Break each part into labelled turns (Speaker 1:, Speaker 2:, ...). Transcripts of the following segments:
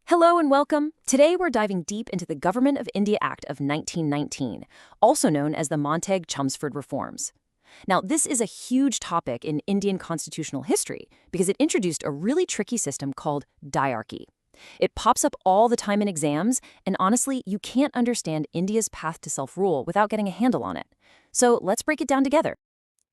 Speaker 1: Hello and welcome. Today we're diving deep into the Government of India Act of 1919, also known as the Montagu-Chelmsford Reforms. Now, this is a huge topic in Indian constitutional history because it introduced a really tricky system called Dyarchy. It pops up all the time in exams, and honestly, you can't understand India's path to self-rule without getting a handle on it. So let's break it down together.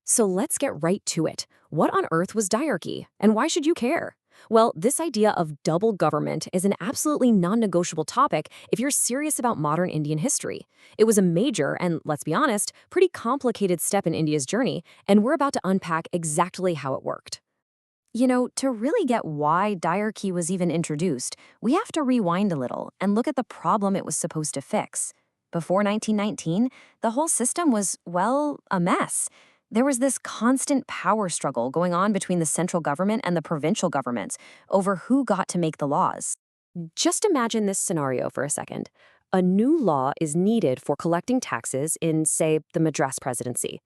Speaker 1: So let's get right to it. What on earth was Dyarchy, and why should you care? Well, this idea of double government is an absolutely non-negotiable topic if you're serious about modern Indian history. It was a major and, let's be honest, pretty complicated step in India's journey, and we're about to unpack exactly how it worked. To really get why Dyarchy was even introduced, we have to rewind a little and look at the problem it was supposed to fix. Before 1919, the whole system was, well, a mess. There was this constant power struggle going on between the central government and the provincial governments over who got to make the laws. Just imagine this scenario for a second. A new law is needed for collecting taxes in, say, the Madras presidency.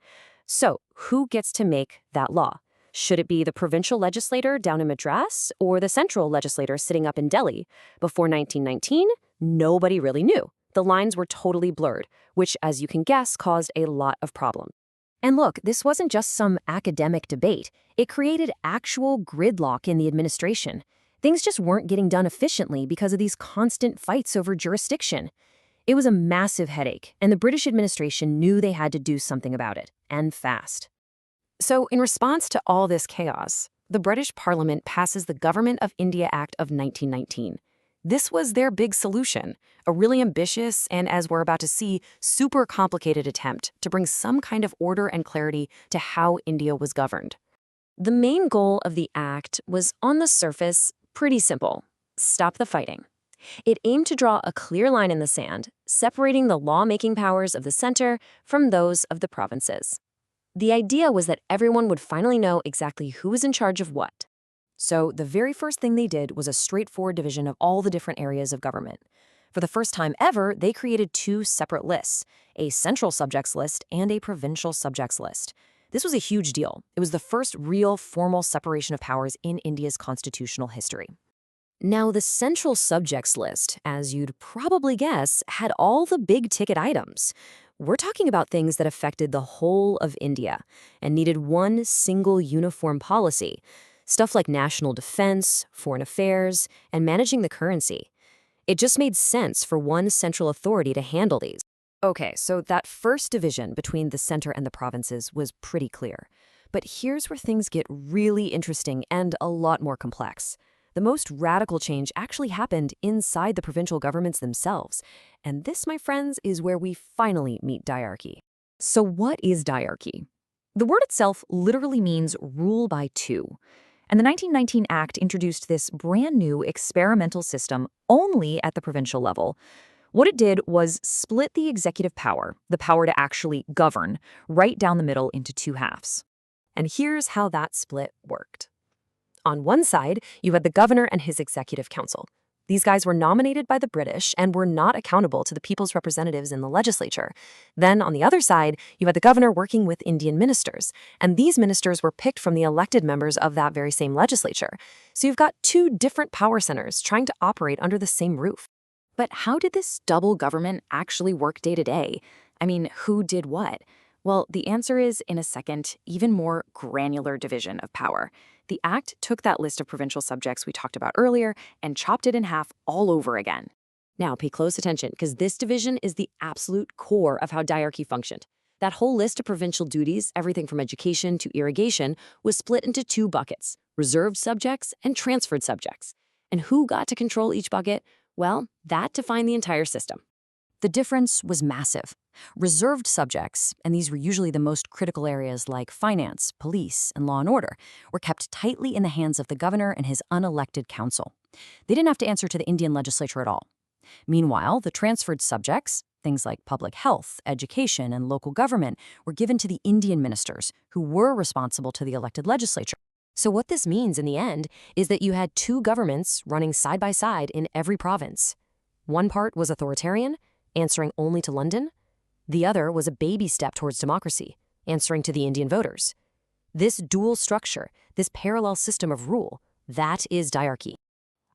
Speaker 1: So, who gets to make that law? Should it be the provincial legislator down in Madras or the central legislator sitting up in Delhi? Before 1919, nobody really knew. The lines were totally blurred, which, as you can guess, caused a lot of problems. And look, this wasn't just some academic debate. It created actual gridlock in the administration. Things just weren't getting done efficiently because of these constant fights over jurisdiction. It was a massive headache, and the British administration knew they had to do something about it, and fast. So, in response to all this chaos, the British Parliament passes the Government of India Act of 1919. This was their big solution, a really ambitious and, as we're about to see, super complicated attempt to bring some kind of order and clarity to how India was governed. The main goal of the act was, on the surface, pretty simple: stop the fighting. It aimed to draw a clear line in the sand, separating the lawmaking powers of the center from those of the provinces. The idea was that everyone would finally know exactly who was in charge of what. So the very first thing they did was a straightforward division of all the different areas of government. For the first time ever, they created two separate lists, a central subjects list and a provincial subjects list. This was a huge deal. It was the first real formal separation of powers in India's constitutional history. Now, the central subjects list, as you'd probably guess, had all the big-ticket items. We're talking about things that affected the whole of India and needed one single uniform policy. Stuff like national defense, foreign affairs, and managing the currency. It just made sense for one central authority to handle these. Okay, so that first division between the center and the provinces was pretty clear. But here's where things get really interesting and a lot more complex. The most radical change actually happened inside the provincial governments themselves. And this, my friends, is where we finally meet Dyarchy. So what is Dyarchy? The word itself literally means rule by two. And the 1919 Act introduced this brand new experimental system only at the provincial level. What it did was split the executive power, the power to actually govern, right down the middle into two halves. And here's how that split worked. On one side, you had the governor and his executive council. These guys were nominated by the British and were not accountable to the people's representatives in the legislature. Then, on the other side, you had the governor working with Indian ministers, and these ministers were picked from the elected members of that very same legislature. So you've got two different power centers trying to operate under the same roof. But how did this double government actually work day to day? I mean, who did what? Well, the answer is, in a second, even more granular division of power. The Act took that list of provincial subjects we talked about earlier and chopped it in half all over again. Now, pay close attention, because this division is the absolute core of how Dyarchy functioned. That whole list of provincial duties, everything from education to irrigation, was split into two buckets: reserved subjects and transferred subjects. And who got to control each bucket? Well, that defined the entire system. The difference was massive. Reserved subjects, and these were usually the most critical areas like finance, police, and law and order, were kept tightly in the hands of the governor and his unelected council. They didn't have to answer to the Indian legislature at all. Meanwhile, the transferred subjects, things like public health, education, and local government, were given to the Indian ministers, who were responsible to the elected legislature. So what this means in the end is that you had two governments running side by side in every province. One part was authoritarian, answering only to London. The other was a baby step towards democracy, answering to the Indian voters. This dual structure, this parallel system of rule, that is Dyarchy.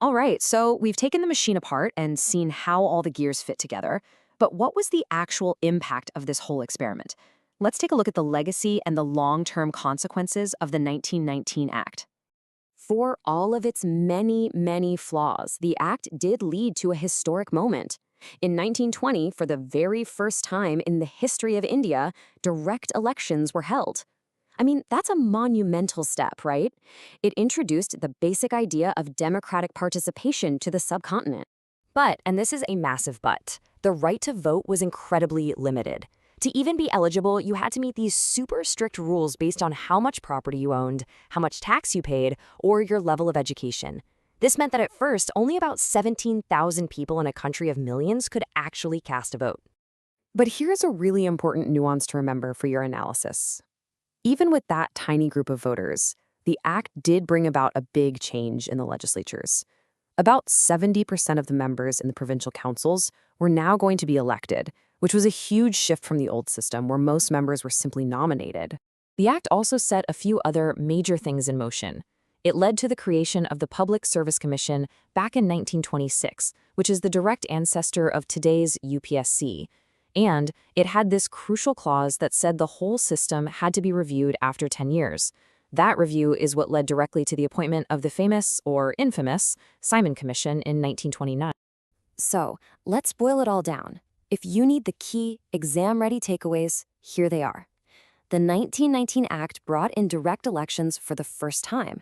Speaker 1: All right, so we've taken the machine apart and seen how all the gears fit together, but what was the actual impact of this whole experiment? Let's take a look at the legacy and the long-term consequences of the 1919 Act. For all of its many, many flaws, the act did lead to a historic moment. In 1920, for the very first time in the history of India, direct elections were held. I mean, that's a monumental step, right? It introduced the basic idea of democratic participation to the subcontinent. But, and this is a massive but, the right to vote was incredibly limited. To even be eligible, you had to meet these super strict rules based on how much property you owned, how much tax you paid, or your level of education. This meant that at first, only about 17,000 people in a country of millions could actually cast a vote. But here's a really important nuance to remember for your analysis. Even with that tiny group of voters, the act did bring about a big change in the legislatures. About 70% of the members in the provincial councils were now going to be elected, which was a huge shift from the old system where most members were simply nominated. The act also set a few other major things in motion. It led to the creation of the Public Service Commission back in 1926, which is the direct ancestor of today's UPSC. And it had this crucial clause that said the whole system had to be reviewed after 10 years. That review is what led directly to the appointment of the famous, or infamous, Simon Commission in 1929. So, let's boil it all down. If you need the key, exam-ready takeaways, here they are. The 1919 Act brought in direct elections for the first time.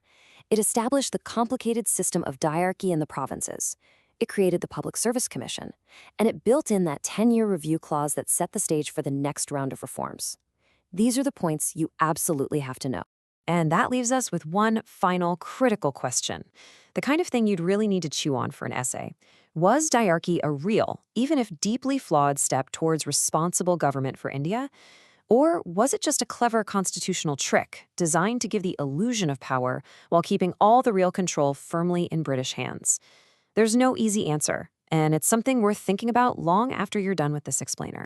Speaker 1: It established the complicated system of dyarchy in the provinces. It created the Public Service Commission, and it built in that 10-year review clause that set the stage for the next round of reforms. These are the points you absolutely have to know. And that leaves us with one final critical question, the kind of thing you'd really need to chew on for an essay. Was Dyarchy a real, even if deeply flawed, step towards responsible government for India? Or was it just a clever constitutional trick designed to give the illusion of power while keeping all the real control firmly in British hands? There's no easy answer, and it's something worth thinking about long after you're done with this explainer.